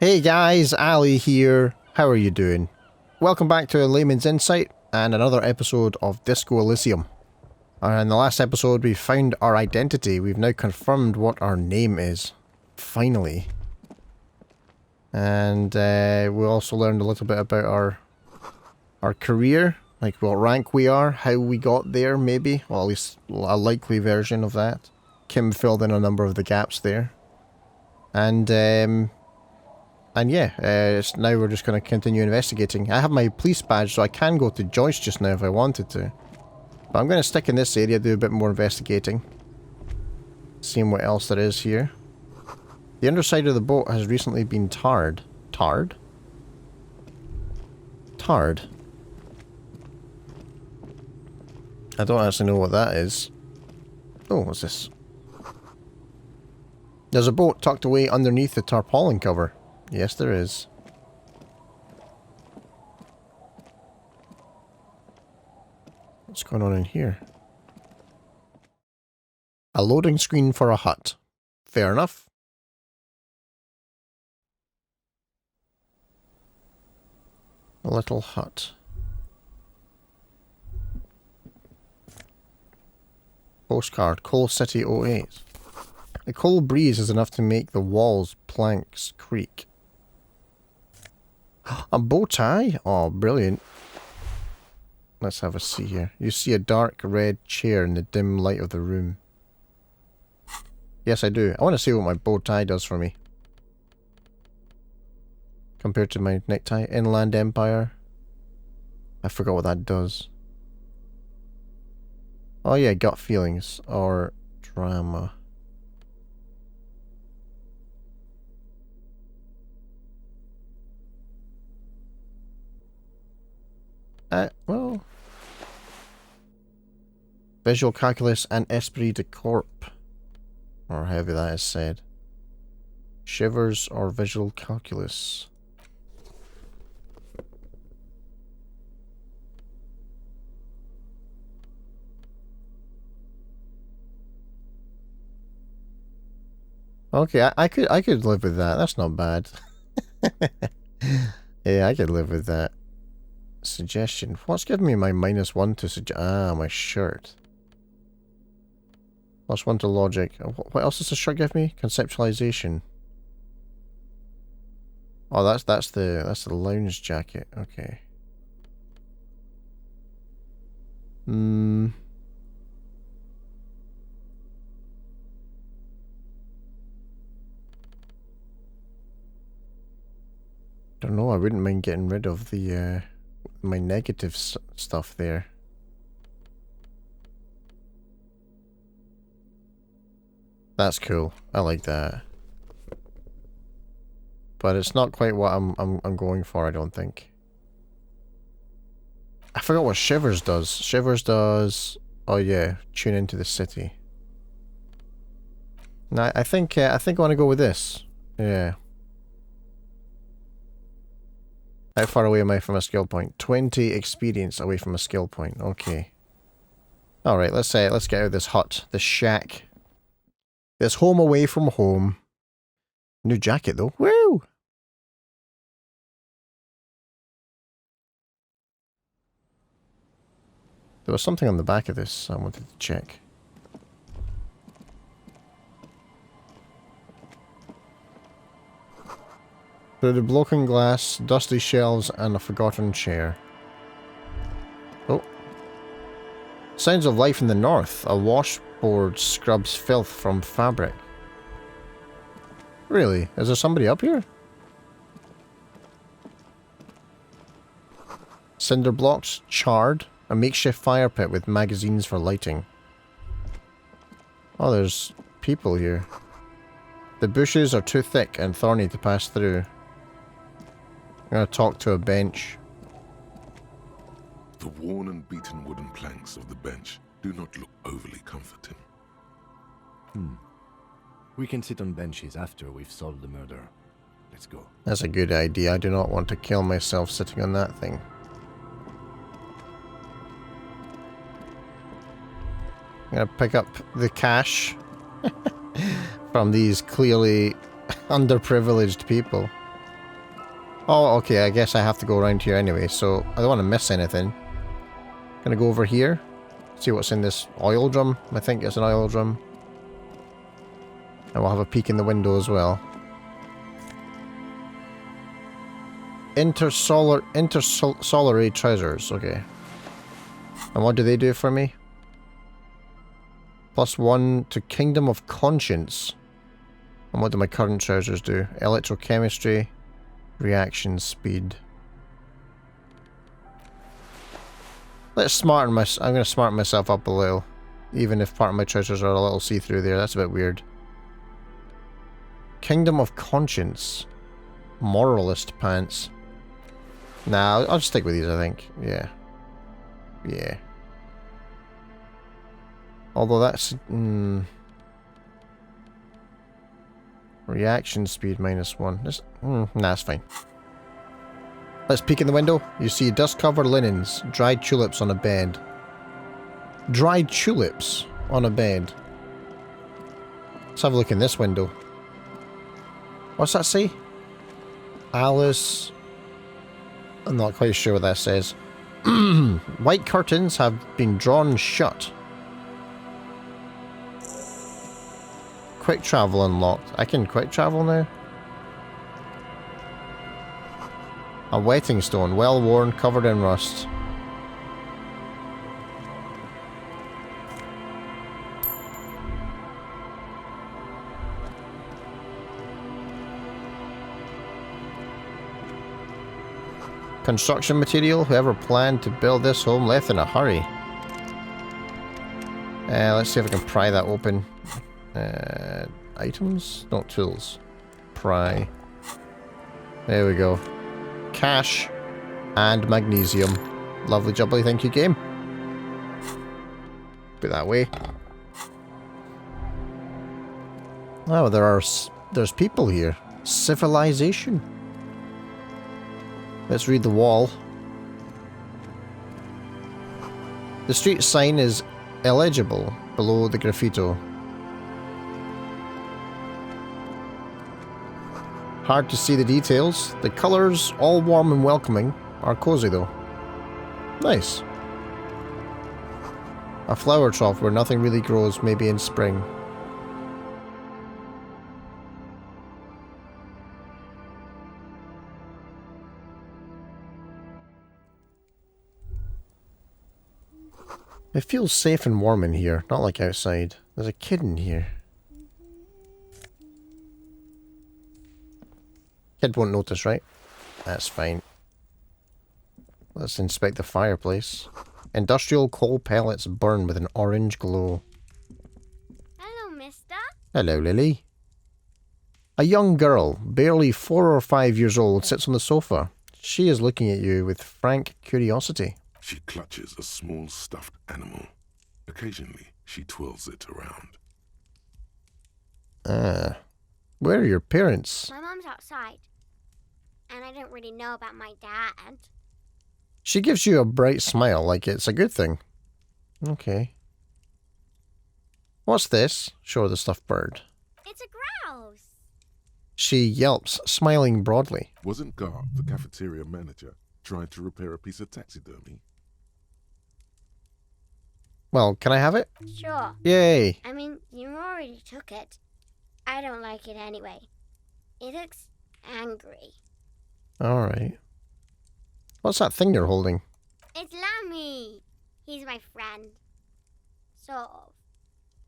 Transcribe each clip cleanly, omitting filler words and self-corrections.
Hey guys, Ali here. How are you doing? Welcome back to Layman's Insight and another episode of Disco Elysium. In the last episode we found our identity. We've now confirmed what our name is. Finally. And we also learned a little bit about our career. Like what rank we are, how we got there maybe. Well, at least a likely version of that. Kim filled in a number of the gaps there. And yeah, now we're just going to continue investigating. I have my police badge, so I can go to Joyce just now if I wanted to. But I'm going to stick in this area, do a bit more investigating. Seeing what else there is here. The underside of the boat has recently been tarred. Tarred? Tarred? I don't actually know what that is. Oh, what's this? There's a boat tucked away underneath the tarpaulin cover. Yes, there is. What's going on in here? A loading screen for a hut. Fair enough. A little hut. Postcard, Coal City 08. The cold breeze is enough to make the walls' planks creak. A bow tie? Oh, brilliant. Let's have a see here. You see a dark red chair in the dim light of the room. Yes, I do. I want to see what my bow tie does for me. Compared to my necktie. Inland Empire. I forgot what that does. Oh yeah, gut feelings. Or drama. Well... Visual calculus and esprit de corps. Or however that is said. Shivers or visual calculus. Okay, I could live with that. That's not bad. Yeah, I could live with that. Suggestion. What's giving me my -1 to suggest? Ah, my shirt. +1 to logic. What else does the shirt give me? Conceptualization. Oh, that's the lounge jacket. Okay. Don't know. I wouldn't mind getting rid of the my negative stuff there. That's cool. I like that. But it's not quite what I'm going for, I don't think. I forgot what Shivers does. Shivers does... Oh yeah, tune into the city. No, I think I want to go with this. Yeah. How far away am I from a skill point? 20 experience away from a skill point. Okay. Alright, let's get out of this hut. This shack. This home away from home. New jacket though. Woo! There was something on the back of this I wanted to check. Through the broken glass, dusty shelves, and a forgotten chair. Oh. Sounds of life in the north. A washboard scrubs filth from fabric. Really? Is there somebody up here? Cinder blocks, charred. A makeshift fire pit with magazines for lighting. Oh, there's people here. The bushes are too thick and thorny to pass through. I'm gonna talk to a bench. The worn and beaten wooden planks of the bench do not look overly comforting. We can sit on benches after we've solved the murder. Let's go. That's a good idea. I do not want to kill myself sitting on that thing. I'm gonna pick up the cash from these clearly underprivileged people. Oh, okay, I guess I have to go around here anyway, so I don't want to miss anything. Gonna go over here. See what's in this oil drum. I think it's an oil drum. And we'll have a peek in the window as well. Intersolary trousers, okay. And what do they do for me? +1 to Kingdom of Conscience. And what do my current trousers do? Electrochemistry, reaction speed. Let's smarten my. I'm gonna smarten myself up a little. Even if part of my trousers are a little see-through there, that's a bit weird. Kingdom of Conscience. Moralist pants. Nah, I'll just stick with these, I think. Yeah. Yeah. Although that's... Reaction speed -1. This, nah, that's fine. Let's peek in the window. You see dust-covered linens, dried tulips on a bed. Dried tulips on a bed. Let's have a look in this window. What's that say? Alice... I'm not quite sure what that says. White curtains have been drawn shut. Quick travel unlocked. I can quick travel now? A wetting stone, well worn, covered in rust. Construction material. Whoever planned to build this home left in a hurry. Let's see if I can pry that open. Items? Not tools. Pry. There we go. Cash and magnesium. Lovely jubbly, thank you, game. Put it that way. Oh, there's people here. Civilization. Let's read the wall. The street sign is illegible below the graffito. Hard to see the details. The colours, all warm and welcoming, are cozy though. Nice. A flower trough where nothing really grows, maybe in spring. It feels safe and warm in here, not like outside. There's a kid in here. Kid won't notice, right? That's fine. Let's inspect the fireplace. Industrial coal pellets burn with an orange glow. Hello, mister. Hello, Lily. A young girl, barely 4 or 5 years old, sits on the sofa. She is looking at you with frank curiosity. She clutches a small stuffed animal. Occasionally, she twirls it around. Where are your parents? My mom's outside. And I don't really know about my dad. She gives you a bright smile like it's a good thing. Okay. What's this? Show her the stuffed bird. It's a grouse. She yelps, smiling broadly. Wasn't Garth, the cafeteria manager, trying to repair a piece of taxidermy? Well, can I have it? Sure. Yay! I mean, you already took it. I don't like it anyway. It looks angry. Alright. What's that thing you're holding? It's Lammy. He's my friend. Sort of.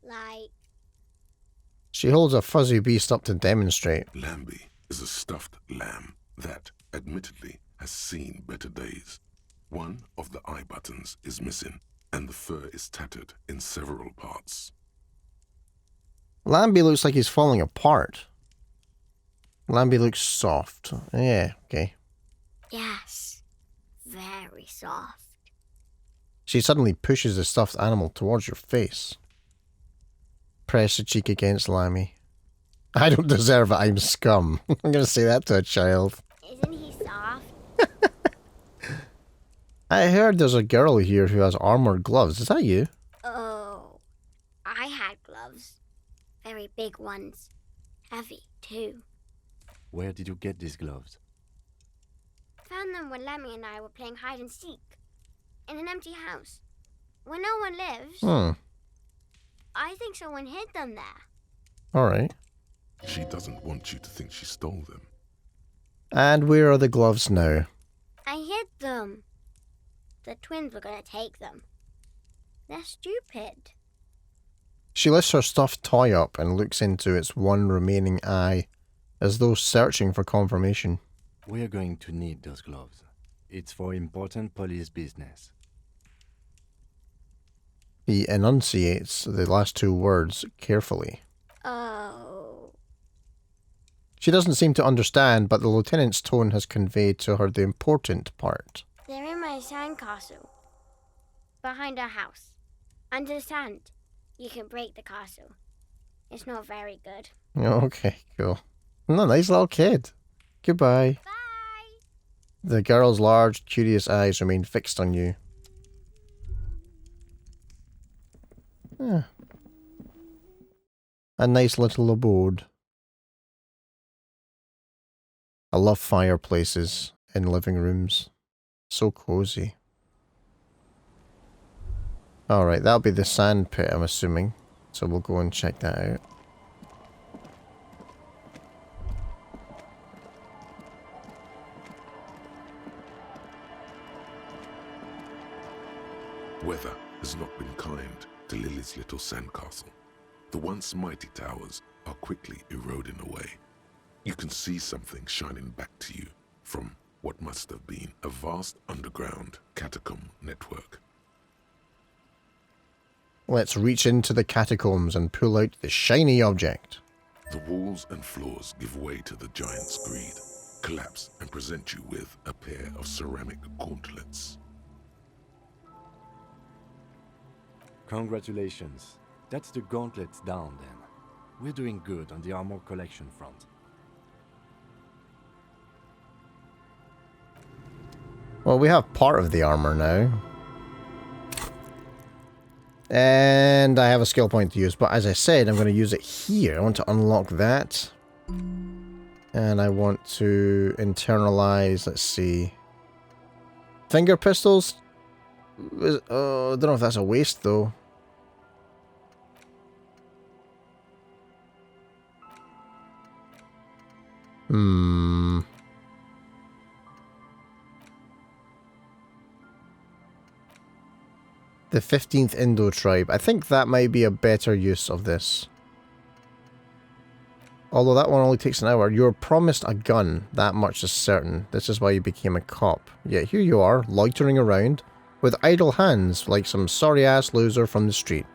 Like... She holds a fuzzy beast up to demonstrate. Lambie is a stuffed lamb that, admittedly, has seen better days. One of the eye buttons is missing, and the fur is tattered in several parts. Lambie looks like he's falling apart. Lambie looks soft. Yeah, okay. Yes. Very soft. She suddenly pushes the stuffed animal towards your face. Press the cheek against Lammy. I don't deserve it, I'm scum. I'm gonna say that to a child. Isn't he soft? I heard there's a girl here who has armored gloves. Is that you? Oh. I had gloves. Very big ones. Heavy, too. Where did you get these gloves? found them when Lemmy and I were playing hide and seek in an empty house where no one lives. I think someone hid them there. Alright. She doesn't want you to think she stole them. And where are the gloves now? I hid them. The twins were gonna take them. They're stupid. She lifts her stuffed toy up and looks into its one remaining eye, as though searching for confirmation. We're going to need those gloves. It's for important police business. He enunciates the last two words carefully. Oh. She doesn't seem to understand, but the lieutenant's tone has conveyed to her the important part. They're in my sandcastle. Behind our house. Under the sand. You can break the castle. It's not very good. Okay, cool. No, nice little kid. Goodbye. Bye! The girl's large, curious eyes remain fixed on you. Yeah. A nice little abode. I love fireplaces in living rooms. So cozy. Alright, that'll be the sand pit, I'm assuming. So we'll go and check that out. Weather has not been kind to Lily's little sandcastle. The once mighty towers are quickly eroding away. You can see something shining back to you from what must have been a vast underground catacomb network. Let's reach into the catacombs and pull out the shiny object. The walls and floors give way to the giant's greed, collapse and present you with a pair of ceramic gauntlets. Congratulations. That's the gauntlets down then. We're doing good on the armor collection front. Well, we have part of the armor now. And I have a skill point to use, but as I said, I'm going to use it here. I want to unlock that. And I want to internalize, let's see. Finger pistols? I don't know if that's a waste, though. The 15th Indo tribe. I think that might be a better use of this. Although that one only takes an hour. You're promised a gun. That much is certain. This is why you became a cop. Yet here you are, loitering around, with idle hands, like some sorry-ass loser from the street.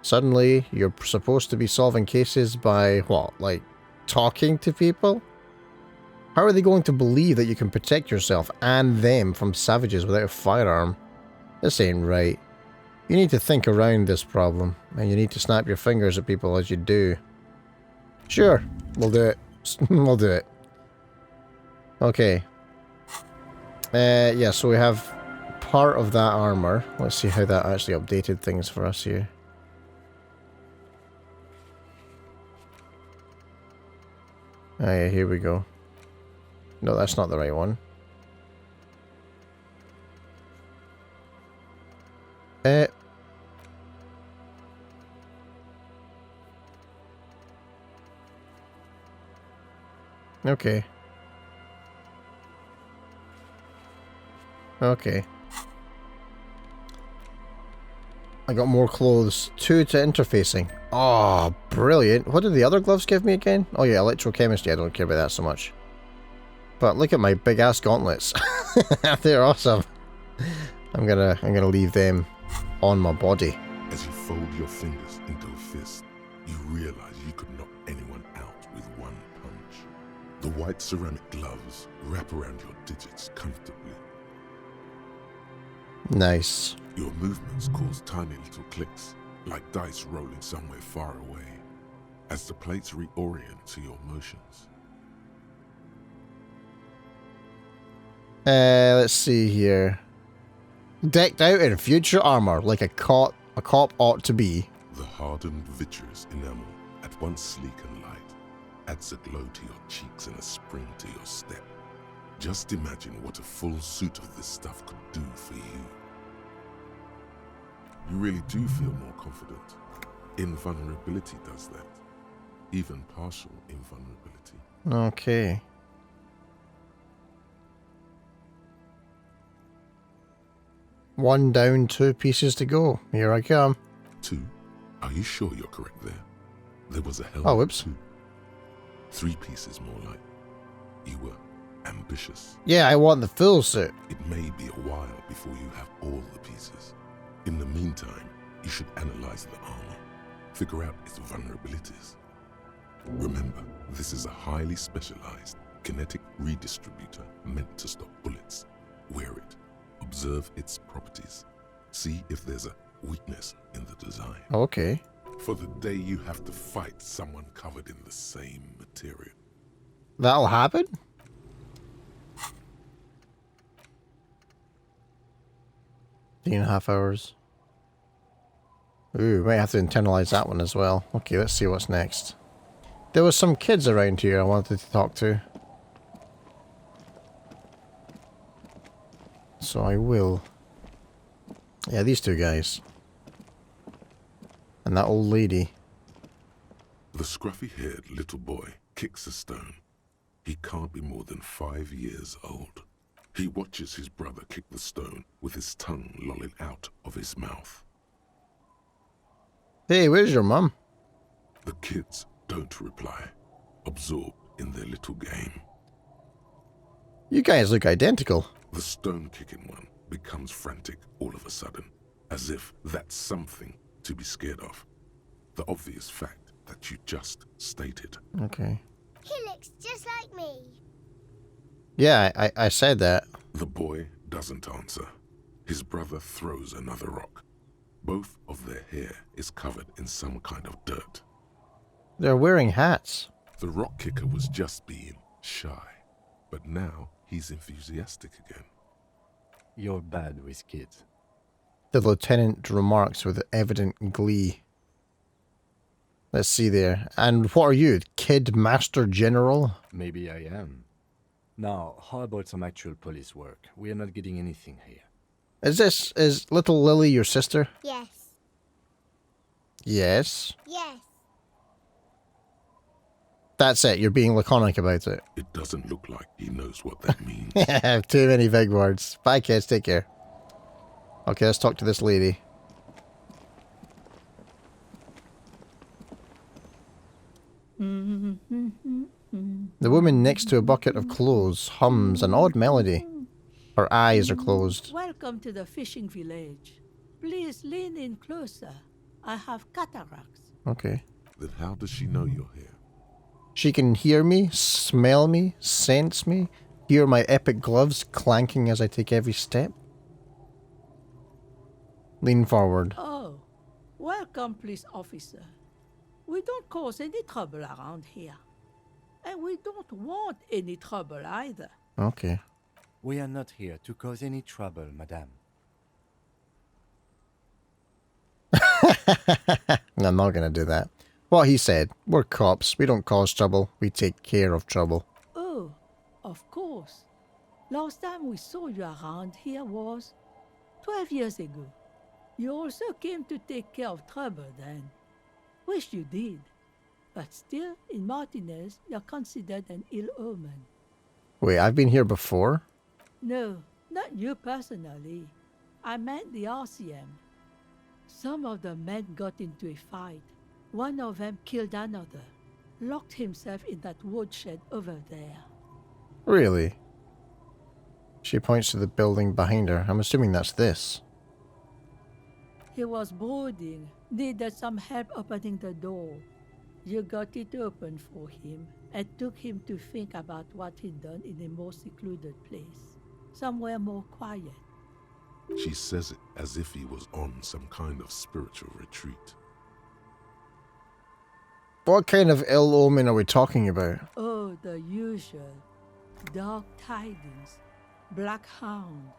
Suddenly, you're supposed to be solving cases by, what, like, talking to people? How are they going to believe that you can protect yourself and them from savages without a firearm? This ain't right. You need to think around this problem, and you need to snap your fingers at people as you do. Sure, we'll do it. We'll do it. Okay. Yeah, so we have part of that armor. Let's see how that actually updated things for us here. Oh yeah, here we go. No, that's not the right one. Okay. Okay. I got more clothes. 2 to interfacing. Oh, brilliant. What did the other gloves give me again? Oh yeah, electrochemistry. I don't care about that so much. But look at my big ass gauntlets. They're awesome. I'm gonna leave them on my body. As you fold your fingers into a fist, you realize you could knock anyone out with one punch. The white ceramic gloves wrap around your digits comfortably. Nice. Your movements cause tiny little clicks, like dice rolling somewhere far away, as the plates reorient to your motions. Let's see here. Decked out in future armor, like a cop ought to be. The hardened vitreous enamel, at once sleek and light, adds a glow to your cheeks and a spring to your step. Just imagine what a full suit of this stuff could do for you. You really do feel more confident. Invulnerability does that. Even partial invulnerability. Okay. One down, 2 pieces to go. Here I come. 2? Are you sure you're correct there? There was a helmet. Oh, whoops. 2. 3 pieces more like. You were ambitious. Yeah, I want the full suit. It may be a while before you have all the pieces. In the meantime, you should analyze the armor. Figure out its vulnerabilities. Remember, this is a highly specialized kinetic redistributor meant to stop bullets. Wear it. Observe its properties. See if there's a weakness in the design. Okay. For the day you have to fight someone covered in the same material. That'll happen? Three and a half hours. Ooh, might have to internalize that one as well. Okay, let's see what's next. There was some kids around here I wanted to talk to. So I will. Yeah, these 2 guys. And that old lady. The scruffy-haired little boy kicks a stone. He can't be more than 5 years old. He watches his brother kick the stone with his tongue lolling out of his mouth. Hey, where's your mum? The kids don't reply, absorbed in their little game. You guys look identical. The stone-kicking one becomes frantic all of a sudden, as if that's something to be scared of. The obvious fact that you just stated. Okay. He looks just like me. Yeah, I said that. The boy doesn't answer. His brother throws another rock. Both of their hair is covered in some kind of dirt. They're wearing hats. The rock kicker was just being shy, but now he's enthusiastic again. You're bad with kids. The lieutenant remarks with evident glee. Let's see there. And what are you, Kid Master General? Maybe I am. Now, how about some actual police work? We are not getting anything here. Is little Lily your sister? Yes. Yes. Yes. That's it, you're being laconic about it. It doesn't look like he knows what that means. Too many big words. Bye kids, take care. Okay, let's talk to this lady. The woman next to a bucket of clothes hums an odd melody. Her eyes are closed. Welcome to the fishing village. Please lean in closer. I have cataracts. Okay. Then how does she know you're here? She can hear me, smell me, sense me, hear my epic gloves clanking as I take every step. Lean forward. Oh, welcome, police officer. We don't cause any trouble around here. And we don't want any trouble either. Okay. We are not here to cause any trouble, madame. No, I'm not gonna do that. What he said. We're cops. We don't cause trouble. We take care of trouble. Oh, of course. Last time we saw you around here was 12 years ago. You also came to take care of trouble then. Wish you did. But still, in Martinez, you're considered an ill omen. Wait, I've been here before? No, not you personally. I meant the RCM. Some of the men got into a fight. One of them killed another. Locked himself in that woodshed over there. Really? She points to the building behind her. I'm assuming that's this. He was brooding, needed some help opening the door. You got it open for him and took him to think about what he'd done in a more secluded place. Somewhere more quiet. She says it as if he was on some kind of spiritual retreat. What kind of ill omen are we talking about? Oh, the usual. Dark tidings. Black hound.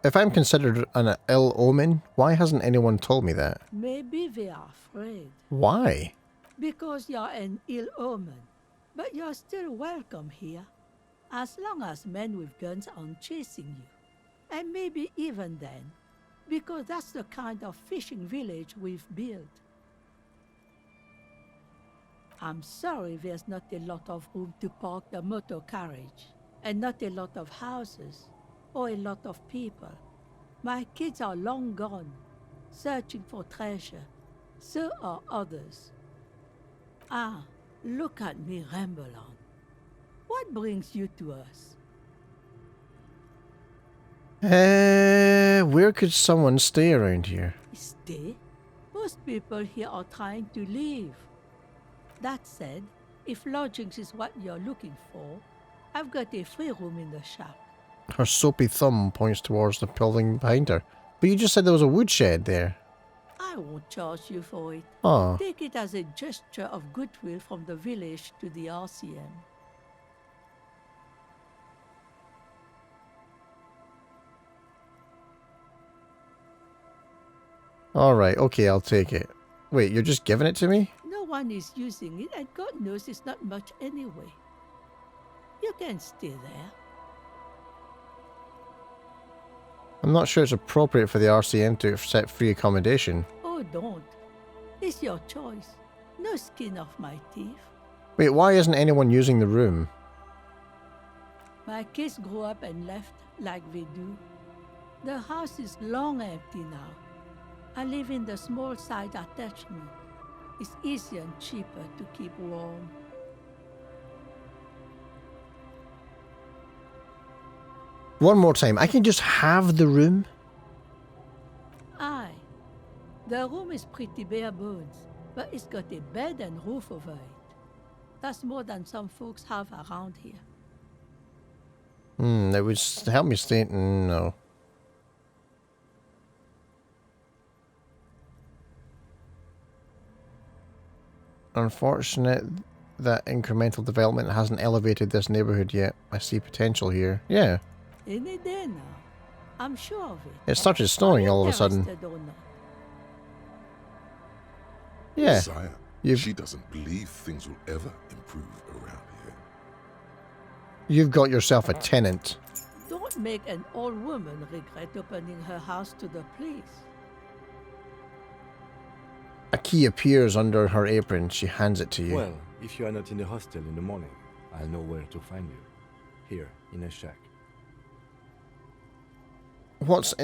If I'm considered an ill omen, why hasn't anyone told me that? Maybe they are afraid. Why? because you're an ill omen. But you're still welcome here, as long as men with guns aren't chasing you. And maybe even then, because that's the kind of fishing village we've built. I'm sorry there's not a lot of room to park the motor carriage, and not a lot of houses, or a lot of people. My kids are long gone, searching for treasure. So are others. Ah, look at me ramble on. What brings you to us? Where could someone stay around here? Stay? Most people here are trying to leave. That said, if lodgings is what you're looking for, I've got a free room in the shack. Her soapy thumb points towards the building behind her. But you just said there was a woodshed there. I won't charge you for it. Oh. Take it as a gesture of goodwill from the village to the RCM. Alright, okay, I'll take it. Wait, you're just giving it to me? No one is using it, and God knows it's not much anyway. You can stay there. I'm not sure it's appropriate for the RCM to set free accommodation. Oh, don't. It's your choice. No skin off my teeth. Wait, why isn't anyone using the room? My kids grew up and left like they do. The house is long empty now. I live in the small side attachment. It's easier and cheaper to keep warm. One more time, I can just have the room? Aye. The room is pretty bare bones, but it's got a bed and roof over it. That's more than some folks have around here. That would help me stay... No. Unfortunate that incremental development hasn't elevated this neighborhood yet. I see potential here. Yeah. Any day now. I'm sure of it. It started snowing all of a sudden. Interested or not? Yeah. Sire, she doesn't believe things will ever improve around here. You've got yourself a tenant. Don't make an old woman regret opening her house to the police. A key appears under her apron. She hands it to you. Well, if you are not in the hostel in the morning, I'll know where to find you. Here, in a shack. What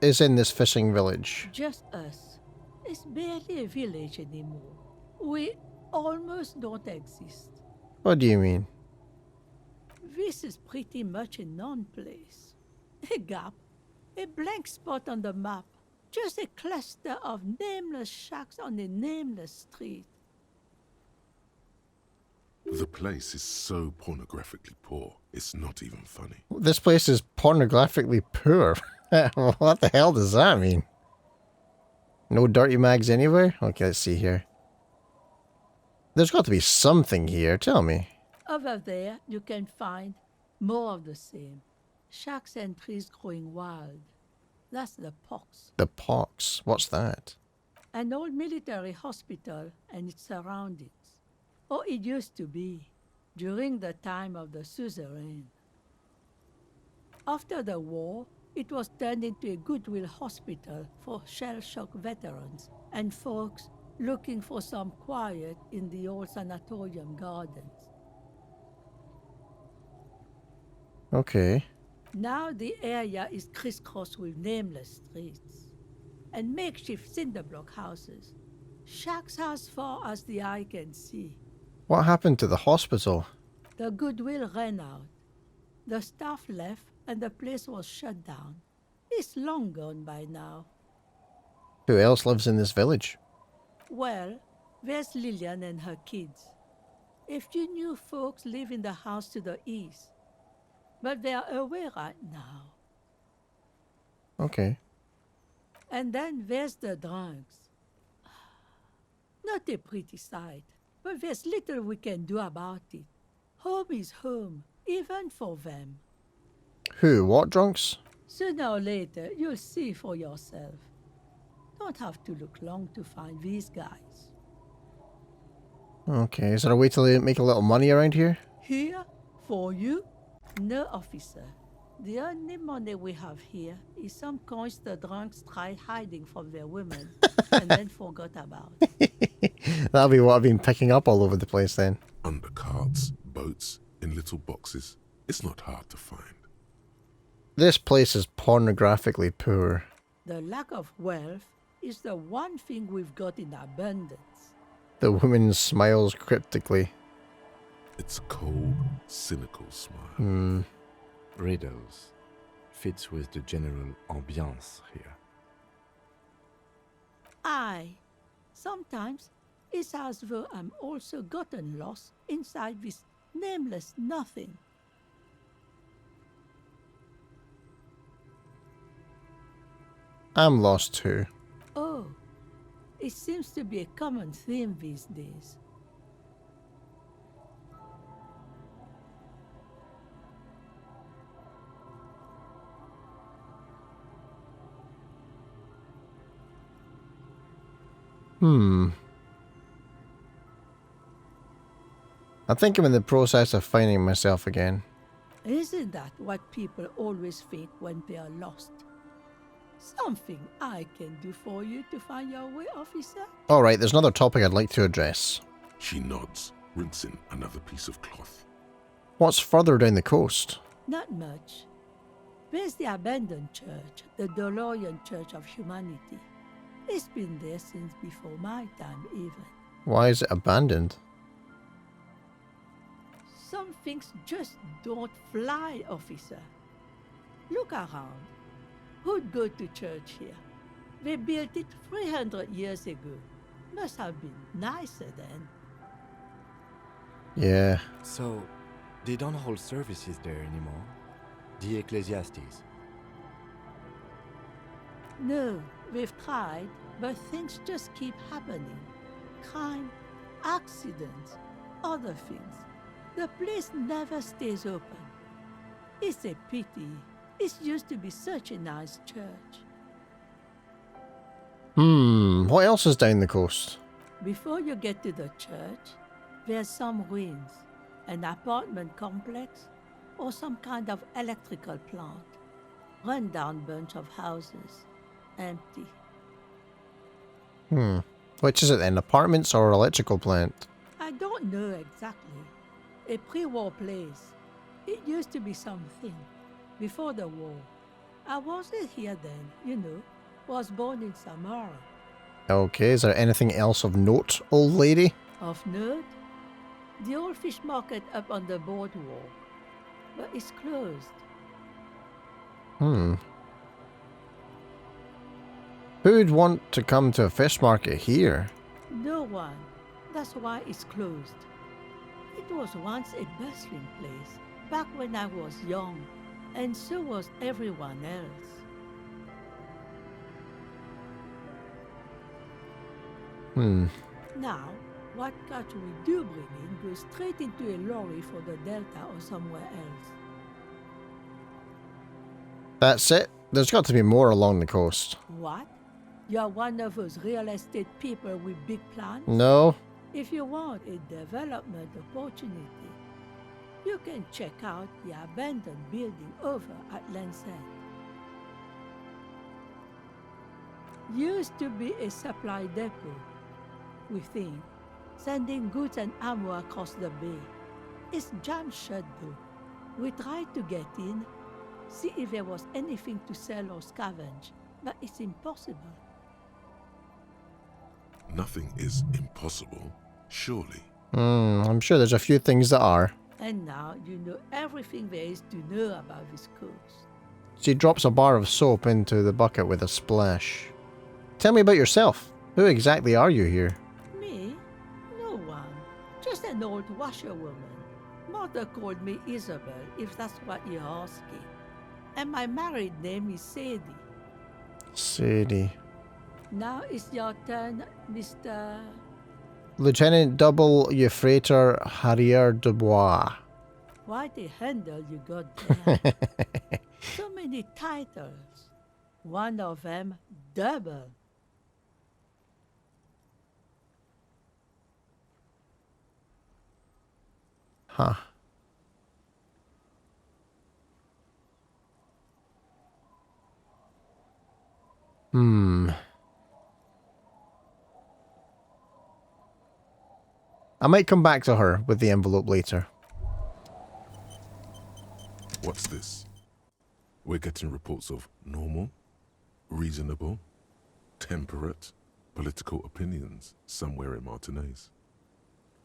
is in this fishing village? Just us. It's barely a village anymore. We almost don't exist. What do you mean? This is pretty much a non-place. A gap. A blank spot on the map. Just a cluster of nameless shacks on a nameless street. The place is so pornographically poor, it's not even funny. This place is pornographically poor. What the hell does that mean? No dirty mags anywhere? Okay, let's see here. There's got to be something here. Tell me. Over there, you can find more of the same. Shacks and trees growing wild. That's the pox. The pox? What's that? An old military hospital and its surroundings. Or it used to be, during the time of the suzerain. After the war, it was turned into a goodwill hospital for shell-shock veterans and folks looking for some quiet in the old sanatorium gardens. Okay. Now the area is crisscrossed with nameless streets and makeshift cinderblock houses, shacks as far as the eye can see. What happened to the hospital? The goodwill ran out. The staff left and the place was shut down. It's long gone by now. Who else lives in this village? Well, there's Lillian and her kids. A few new folks live in the house to the east, but they're away right now. Okay. And then there's the drunks. Not a pretty sight, but there's little we can do about it. Home is home, even for them. Who? What drunks? Sooner or later, you'll see for yourself. Don't have to look long to find these guys. Okay, is there a way to make a little money around here? Here? For you? No, officer. The only money we have here is some coins the drunks tried hiding from their women and then forgot about. That'll be what I've been picking up all over the place then. Under carts, boats, in little boxes. It's not hard to find. This place is pornographically poor. The lack of wealth is the one thing we've got in abundance. The woman smiles cryptically. It's a cold, cynical smile. Riddles. Fits with the general ambiance here. Aye. Sometimes it's as though I'm also gotten lost inside this nameless nothing. I'm lost too. Oh, it seems to be a common theme these days. I think I'm in the process of finding myself again. Isn't that what people always think when they are lost? Something I can do for you to find your way, officer? Alright, there's another topic I'd like to address. She nods, rinsing another piece of cloth. What's further down the coast? Not much. There's the abandoned church, the DeLorean Church of Humanity. It's been there since before my time, even. Why is it abandoned? Some things just don't fly, officer. Look around. Who'd go to church here? They built it 300 years ago. Must have been nicer then. Yeah. So, they don't hold services there anymore? The Ecclesiastes? No, we've tried, but things just keep happening. Crime, accidents, other things. The place never stays open. It's a pity. It used to be such a nice church. What else is down the coast? Before you get to the church, there's some ruins, an apartment complex, or some kind of electrical plant. Run-down bunch of houses, empty. Which is it then, apartments or electrical plant? I don't know exactly. A pre-war place. It used to be something. Before the war. I wasn't here then, you know. Was born in Samara. Okay, is there anything else of note, old lady? Of note? The old fish market up on the boardwalk. But it's closed. Who'd want to come to a fish market here? No one. That's why it's closed. It was once a bustling place, back when I was young, and so was everyone else. Now, what cut we do bring in goes straight into a lorry for the Delta or somewhere else. That's it? There's got to be more along the coast. What? You're one of those real estate people with big plans? No? If you want a development opportunity, you can check out the abandoned building over at Land's End. Used to be a supply depot, we think, sending goods and ammo across the bay. It's jammed shut though. We tried to get in, see if there was anything to sell or scavenge, but it's impossible. Nothing is impossible, surely. I'm sure there's a few things that are. And now you know everything there is to know about this coast. She drops a bar of soap into the bucket with a splash. Tell me about yourself. Who exactly are you here? Me? No one. Just an old washerwoman. Mother called me Isabel, if that's what you're asking. And my married name is Sadie. Sadie. Now it's your turn, Mr. Lieutenant Double Euphrator Harrier Dubois. Quite a handle you got there. So many titles. One of them double. Huh. I might come back to her with the envelope later. What's this? We're getting reports of normal, reasonable, temperate, political opinions somewhere in Martinez.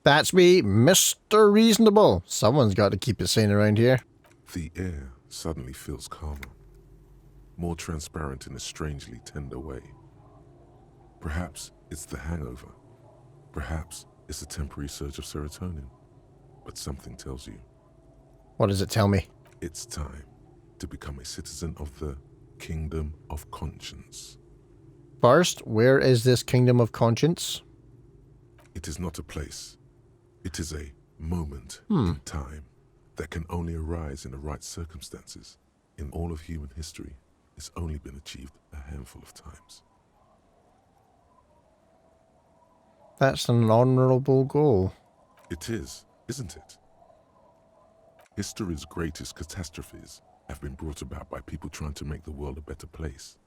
That's me, Mr. Reasonable. Someone's got to keep it sane around here. The air suddenly feels calmer, more transparent in a strangely tender way. Perhaps it's the hangover. Perhaps it's a temporary surge of serotonin. But something tells you What does it tell me? it's time to become a citizen of the Kingdom of Conscience. First, where is this Kingdom of Conscience? It is not a place. It is a moment in time that can only arise in the right circumstances. In all of human history, it's only been achieved a handful of times. That's an honourable goal. It is, isn't it? History's greatest catastrophes have been brought about by people trying to make the world a better place.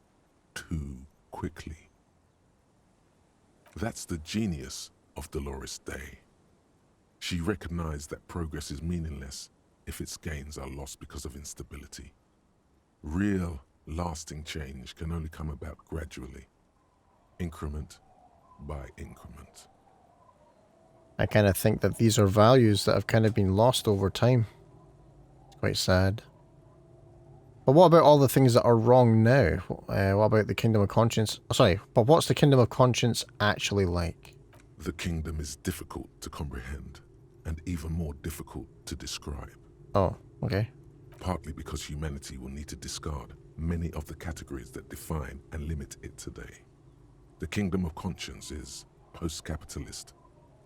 Too quickly. That's the genius of Dolores Day. She recognized that progress is meaningless if its gains are lost because of instability. Real, lasting change can only come about gradually, increment by increment. I kind of think that these are values that have kind of been lost over time. It's quite sad. But what about all the things that are wrong now? What about the Kingdom of Conscience? Oh, sorry, but what's the Kingdom of Conscience actually like? The kingdom is difficult to comprehend, and even more difficult to describe. Oh, okay. Partly because humanity will need to discard many of the categories that define and limit it today. The Kingdom of Conscience is post-capitalist,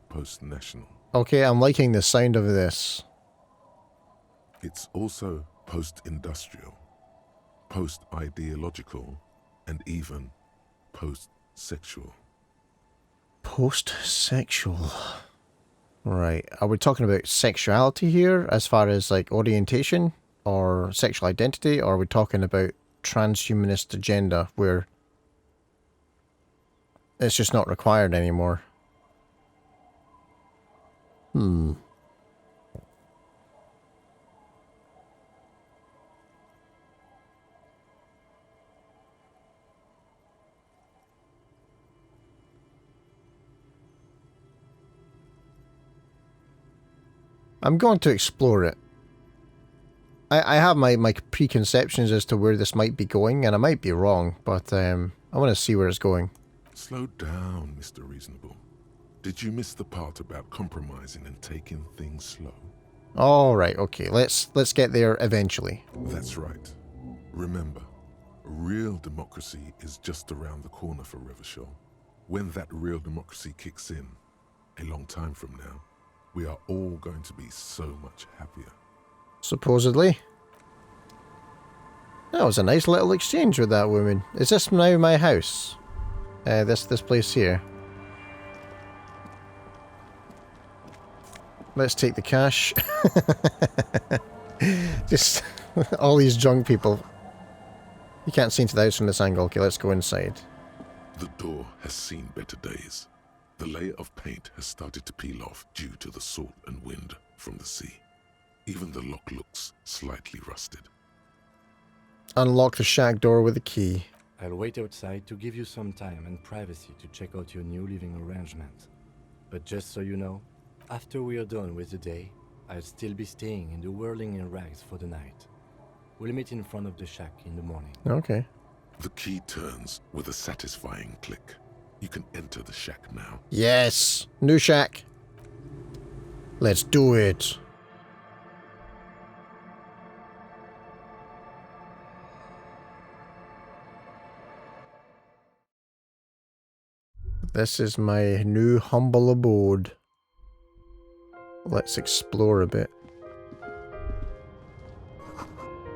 post-national. Okay, I'm liking the sound of this. It's also post-industrial, post-ideological, and even post-sexual. Post-sexual. Right. Are we talking about sexuality here as far as like orientation or sexual identity, or are we talking about transhumanist agenda where it's just not required anymore? I'm going to explore it. I have my preconceptions as to where this might be going, and I might be wrong, but I want to see where it's going. Slow down, Mr. Reasonable. Did you miss the part about compromising and taking things slow? All right, okay, let's get there eventually. That's right. Remember, real democracy is just around the corner for Revachol. When that real democracy kicks in, a long time from now, we are all going to be so much happier. Supposedly. That was a nice little exchange with that woman. Is this now my house? This place here. Let's take the cash. Just all these drunk people. You can't see into the house from this angle. Okay, let's go inside. The door has seen better days. The layer of paint has started to peel off due to the salt and wind from the sea. Even the lock looks slightly rusted. Unlock the shack door with a key. I'll wait outside to give you some time and privacy to check out your new living arrangement. But just so you know, after we are done with the day, I'll still be staying in the whirling in rags for the night. We'll meet in front of the shack in the morning. Okay. The key turns with a satisfying click. You can enter the shack now. Yes! New shack. Let's do it. This is my new humble abode. Let's explore a bit.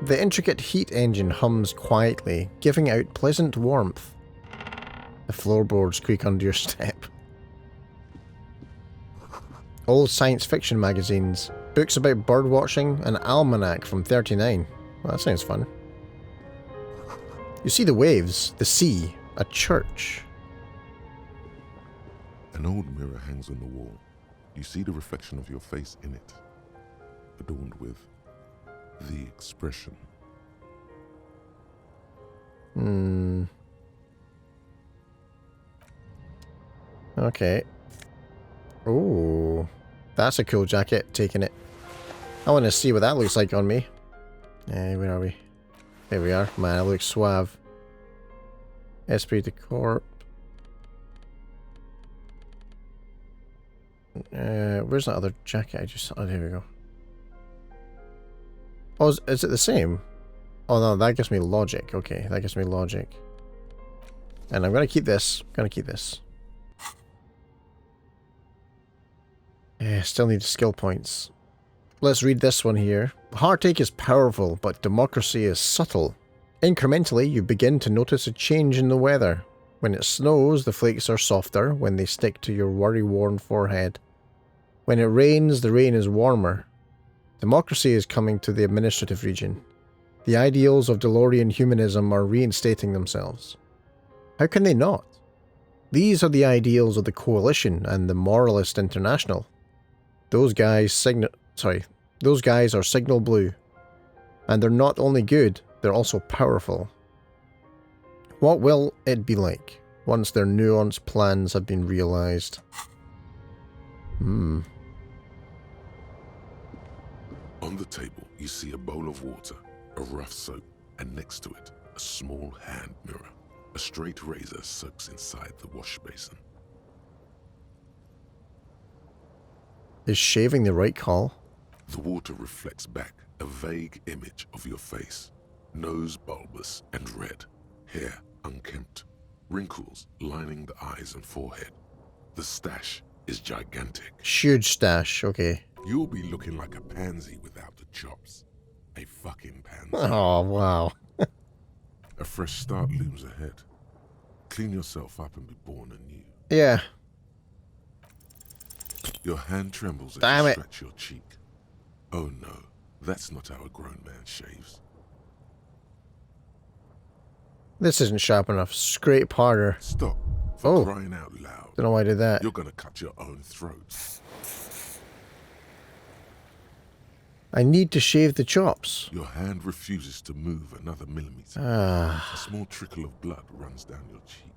The intricate heat engine hums quietly, giving out pleasant warmth. The floorboards creak under your step. Old science fiction magazines. Books about bird watching, an almanac from 39. Well, that sounds fun. You see the waves, the sea, a church. An old mirror hangs on the wall. You see the reflection of your face in it, adorned with the expression. Okay. Oh, that's a cool jacket. Taking it. I want to see what that looks like on me. Where are we? There we are. Man, it looks suave. Esprit de Corps. Where's that other jacket I just... Oh, there we go. Oh, is it the same? Oh no, that gives me logic. Okay, that gives me logic. And I'm gonna keep this. Still need skill points. Let's read this one here. Heartache is powerful, but democracy is subtle. Incrementally, you begin to notice a change in the weather. When it snows, the flakes are softer when they stick to your worry-worn forehead. When it rains, the rain is warmer. Democracy is coming to the administrative region. The ideals of DeLorean humanism are reinstating themselves. How can they not? These are the ideals of the Coalition and the Moralist International. Those guys are signal blue. And they're not only good, they're also powerful. What will it be like once their nuanced plans have been realized? On the table, you see a bowl of water, a rough soap, and next to it, a small hand mirror. A straight razor soaks inside the wash basin. Is shaving the right call? The water reflects back a vague image of your face. Nose bulbous and red, hair unkempt, wrinkles lining the eyes and forehead. The stash is gigantic. Huge stash, okay. You'll be looking like a pansy without the chops. A fucking pansy. Oh, wow. A fresh start looms ahead. Clean yourself up and be born anew. Yeah. Your hand trembles as Damn you it. scratch your cheek. Oh no, that's not how a grown man shaves. This isn't sharp enough. Scrape harder. Stop, for Oh. crying out loud. Don't know why I did that. You're gonna cut your own throat. I need to shave the chops. Your hand refuses to move another millimeter. Ah. A small trickle of blood runs down your cheek.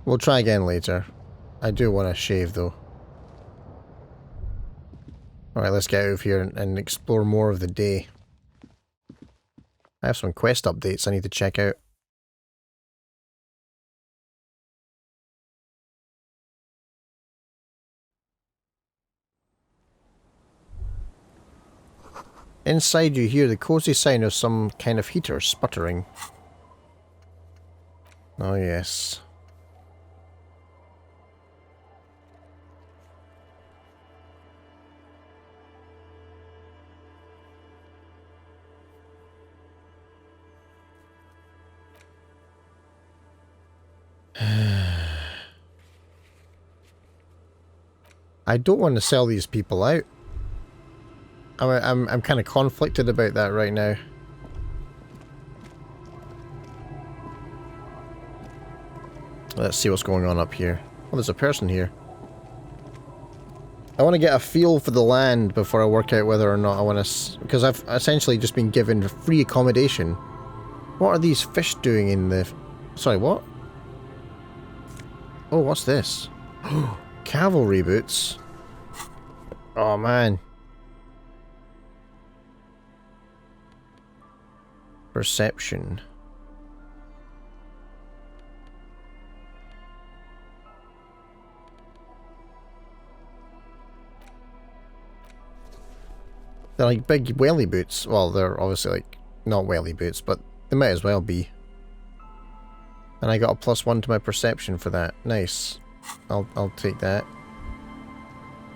We'll try again later. I do want to shave though. Alright, let's get out of here and explore more of the day. I have some quest updates I need to check out. Inside you hear the cozy sound of some kind of heater sputtering. Oh yes. I don't want to sell these people out. I'm kind of conflicted about that right now. Let's see what's going on up here. Oh, there's a person here. I want to get a feel for the land before I work out whether or not I want to... Because I've essentially just been given free accommodation. What are these fish doing in the... Sorry, what? Oh, what's this? Cavalry boots. Oh, man. Perception. They're like big welly boots. Well, they're obviously like not welly boots, but they might as well be. And I got a +1 to my perception for that. Nice. I'll take that.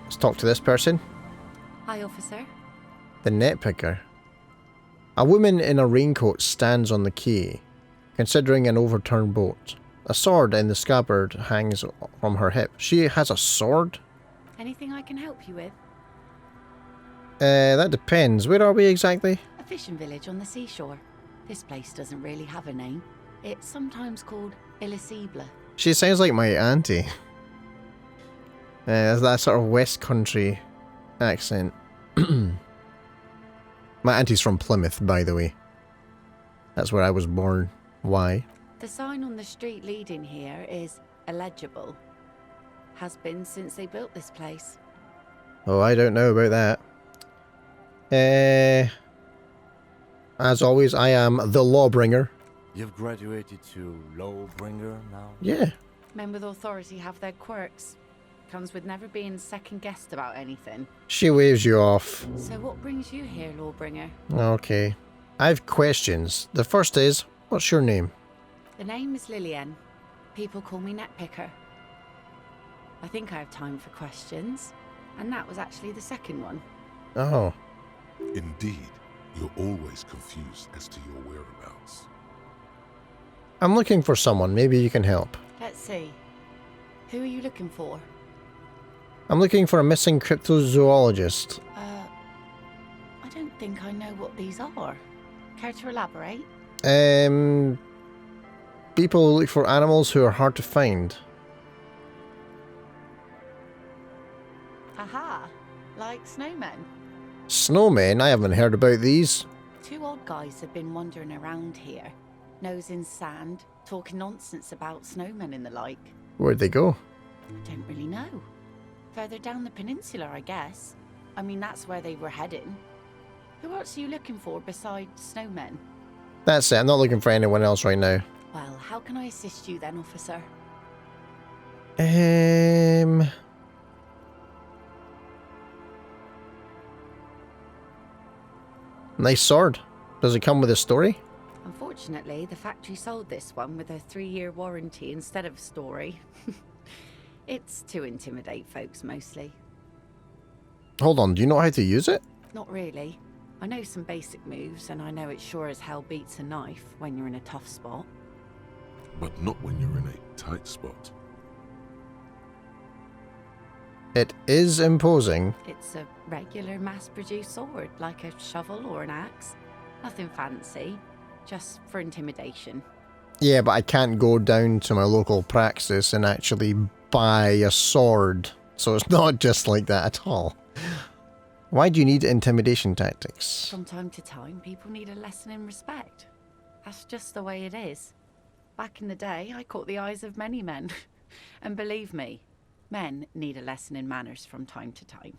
Let's talk to this person. Hi, officer. The net picker. A woman in a raincoat stands on the quay, considering an overturned boat. A sword in the scabbard hangs from her hip. She has a sword? Anything I can help you with? That depends. Where are we exactly? A fishing village on the seashore. This place doesn't really have a name. It's sometimes called Elysible. She sounds like my auntie. That sort of West Country accent. My auntie's from Plymouth, by the way. That's where I was born. Why? The sign on the street leading here is illegible. Has been since they built this place. Oh, I don't know about that. As always, I am the Lawbringer. You've graduated to Lawbringer now? Yeah. Men with authority have their quirks. Comes with never being second-guessed about anything. She waves you off. So what brings you here, Lawbringer? Okay. I have questions. The first is, what's your name? The name is Lillian. People call me Netpicker. I think I have time for questions. And that was actually the second one. Oh. Indeed, you're always confused as to your whereabouts. I'm looking for someone. Maybe you can help. Let's see. Who are you looking for? I'm looking for a missing cryptozoologist. I don't think I know what these are. Care to elaborate? People look for animals who are hard to find. Aha! Like snowmen. Snowmen? I haven't heard about these. Two odd guys have been wandering around here. Nose in sand, talking nonsense about snowmen and the like. Where'd they go? I don't really know. Further down the peninsula, I guess. I mean, that's where they were heading. Who else are you looking for besides snowmen? That's it. I'm not looking for anyone else right now. Well, how can I assist you then, officer? Nice sword. Does it come with a story? Unfortunately, the factory sold this one with a 3-year warranty instead of a story. It's to intimidate folks, mostly. Hold on, do you know how to use it? Not really. I know some basic moves, and I know it sure as hell beats a knife when you're in a tough spot. But not when you're in a tight spot. It is imposing. It's a regular mass-produced sword, like a shovel or an axe. Nothing fancy, just for intimidation. Yeah, but I can't go down to my local praxis and actually buy a sword. So it's not just like that at all. Why do you need intimidation tactics? From time to time, people need a lesson in respect. That's just the way it is. Back in the day, I caught the eyes of many men. And believe me, men need a lesson in manners from time to time.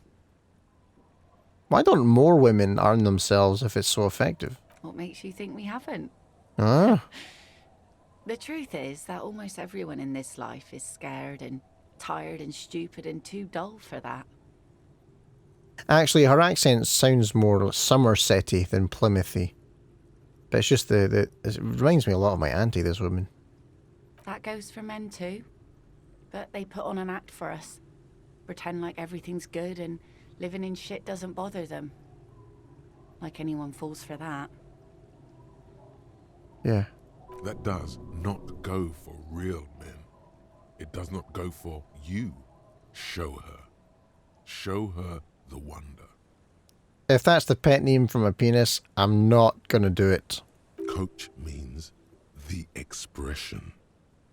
Why don't more women arm themselves if it's so effective? What makes you think we haven't? Ah. The truth is that almost everyone in this life is scared and tired and stupid and too dull for that. Actually, her accent sounds more Somersetty than Plymouthy. But it's just it reminds me a lot of my auntie, this woman. That goes for men too. But they put on an act for us. Pretend like everything's good and living in shit doesn't bother them. Like anyone falls for that. Yeah. That does not go for real men. It does not go for you. Show her. Show her the wonder. If that's the pet name from a penis, I'm not gonna do it. Coach means the expression.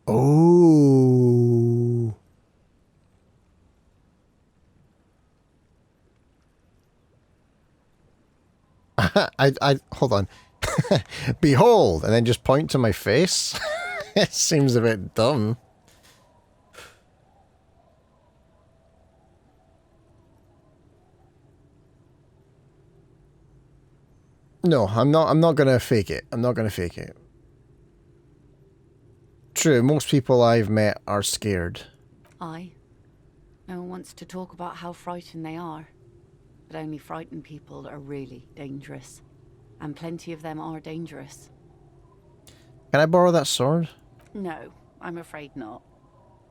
Oh. I hold on. Behold, and then just point to my face. It seems a bit dumb. No, I'm not gonna fake it. I'm not gonna fake it. True, most people I've met are scared. Aye. No one wants to talk about how frightened they are. But only frightened people are really dangerous. And plenty of them are dangerous. Can I borrow that sword? No, I'm afraid not.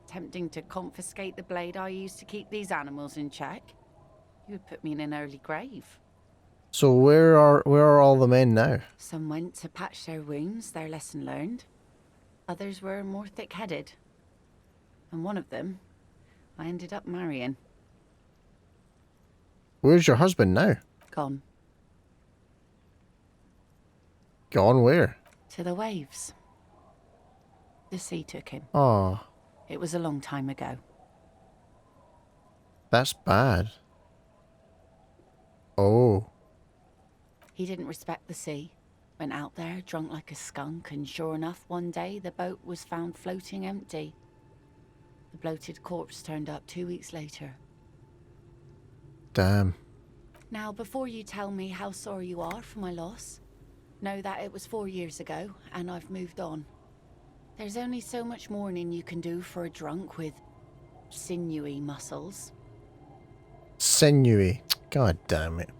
Tempting to confiscate the blade I used to keep these animals in check. You would put me in an early grave. So where are all the men now? Some went to patch their wounds, their lesson learned. Others were more thick-headed. And one of them, I ended up marrying. Where's your husband now? Gone. Gone where? To the waves. The sea took him. Oh, It was a long time ago. that's bad. Oh. He didn't respect the sea. Went out there, drunk like a skunk, and sure enough, one day the boat was found floating empty. The bloated corpse turned up 2 weeks later. Damn. Now, before you tell me how sorry you are for my loss, know that it was 4 years ago, and I've moved on. There's only so much mourning you can do for a drunk with sinewy muscles. Sinewy. God damn it.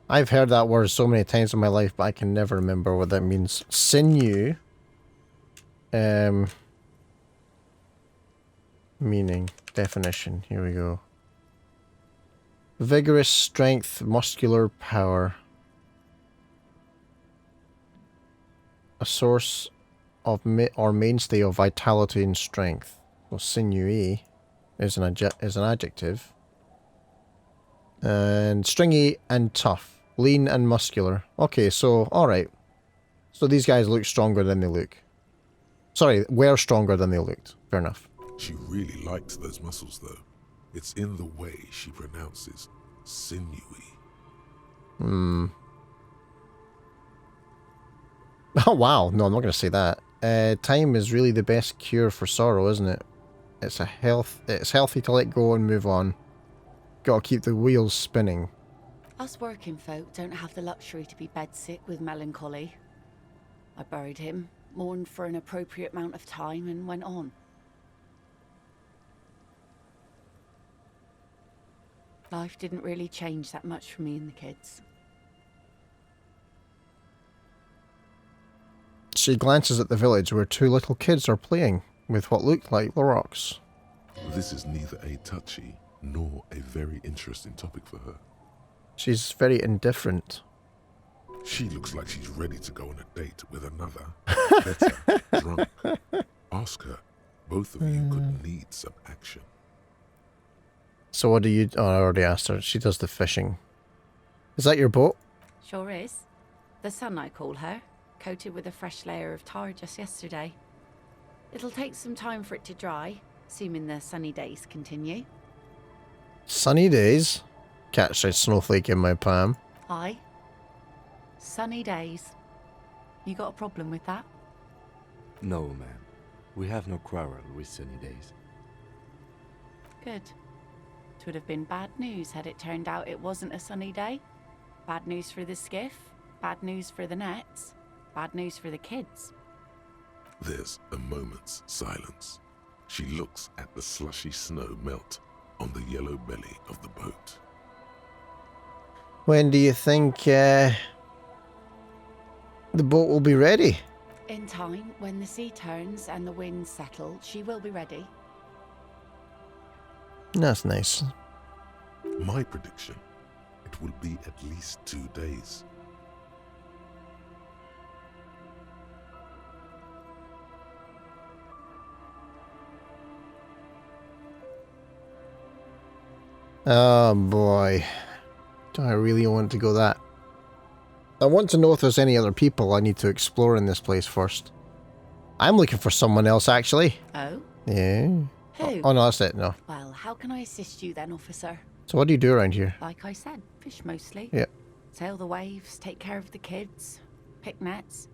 I've heard that word so many times in my life, but I can never remember what that means. Sinew. Meaning. Definition. Here we go. Vigorous strength, muscular power. A source of or mainstay of vitality and strength. So sinewy is an adjective. And stringy and tough. Lean and muscular. Okay, so, alright. So these guys look stronger than they look. Sorry, were stronger than they looked. Fair enough. She really liked those muscles, though. It's in the way she pronounces sinewy. Oh, wow. No, I'm not going to say that. Time is really the best cure for sorrow, isn't it? It's healthy to let go and move on. Gotta keep the wheels spinning. Us working folk don't have the luxury to be bedsick with melancholy. I buried him, mourned for an appropriate amount of time, and went on. Life didn't really change that much for me and the kids. She glances at the village where two little kids are playing with what looked like the rocks. This is neither a touchy nor a very interesting topic for her. She's very indifferent. She looks like she's ready to go on a date with another, better, drunk. Ask her. Both of you could need some action. So what do you... Oh, I already asked her. She does the fishing. Is that your boat? Sure is. The sun, I call her, coated with a fresh layer of tar just yesterday. It'll take some time for it to dry, assuming the sunny days continue. Sunny days? Catch a snowflake in my palm. Aye. Sunny days. You got a problem with that? No, ma'am. We have no quarrel with sunny days. Good. It would have been bad news had it turned out it wasn't a sunny day. Bad news for the skiff, bad news for the nets, bad news for the kids. There's a moment's silence. She looks at the slushy snow melt on the yellow belly of the boat. When do you think the boat will be ready? In time, when the sea turns and the winds settle, she will be ready. That's nice. My prediction, it will be at least 2 days. Oh boy. Do I really want to go that? I want to know if there's any other people I need to explore in this place first. I'm looking for someone else, actually. Oh? Yeah. Who? Oh no, that's it, no. Well, how can I assist you then, officer? So what do you do around here? Like I said, fish mostly. Yeah. Sail the waves, take care of the kids, pick nets.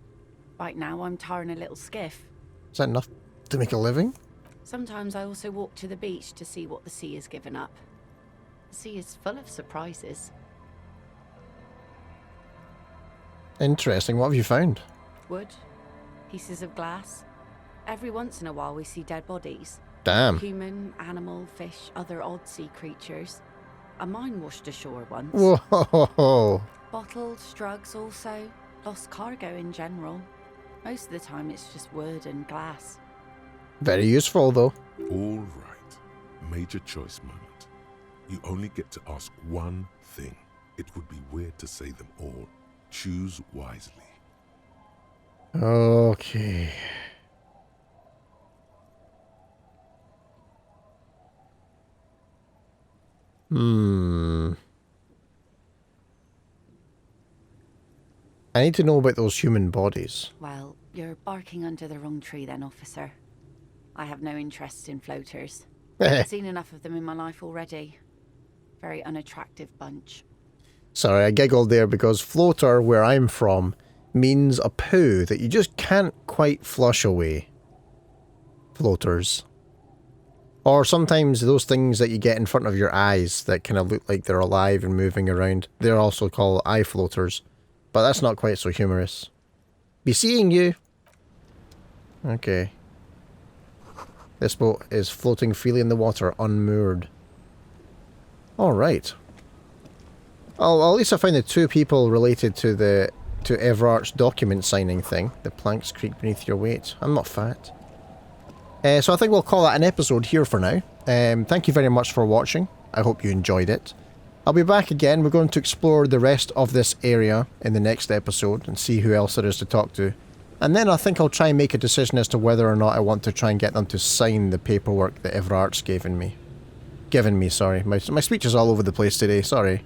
Right now I'm tarring a little skiff. Is that enough to make a living? Sometimes I also walk to the beach to see what the sea has given up. The sea is full of surprises. Interesting. What have you found? Wood, pieces of glass. Every once in a while we see dead bodies. Damn. Human, animal, fish, other odd sea creatures. A mine washed ashore once. Whoa. Bottles, drugs also. Lost cargo in general. Most of the time it's just wood and glass. Very useful, though. All right. Major choice moment. You only get to ask one thing. It would be weird to say them all. Choose wisely. Okay. I need to know about those human bodies. Well, you're barking under the wrong tree then, officer. I have no interest in floaters. I've seen enough of them in my life already. Very unattractive bunch. Sorry, I giggled there because floater, where I'm from, means a poo that you just can't quite flush away. Floaters. Or sometimes those things that you get in front of your eyes that kind of look like they're alive and moving around. They're also called eye floaters. But that's not quite so humorous. Be seeing you. Okay. This boat is floating freely in the water, unmoored. Alright. Oh, at least I found the two people related to Everart's document signing thing. The planks creak beneath your weight. I'm not fat. So I think we'll call that an episode here for now. Thank you very much for watching. I hope you enjoyed it. I'll be back again. We're going to explore the rest of this area in the next episode and see who else there is to talk to. And then I think I'll try and make a decision as to whether or not I want to try and get them to sign the paperwork that Everart's given me. Sorry. My speech is all over the place today, sorry.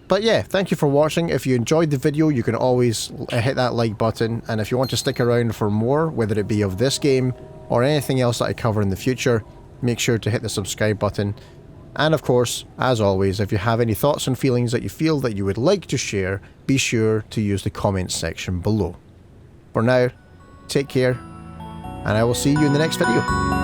But yeah, thank you for watching. If you enjoyed the video, you can always hit that like button. And if you want to stick around for more, whether it be of this game or anything else that I cover in the future, make sure to hit the subscribe button. And of course, as always, if you have any thoughts and feelings that you feel that you would like to share, be sure to use the comments section below. For now, take care, and I will see you in the next video.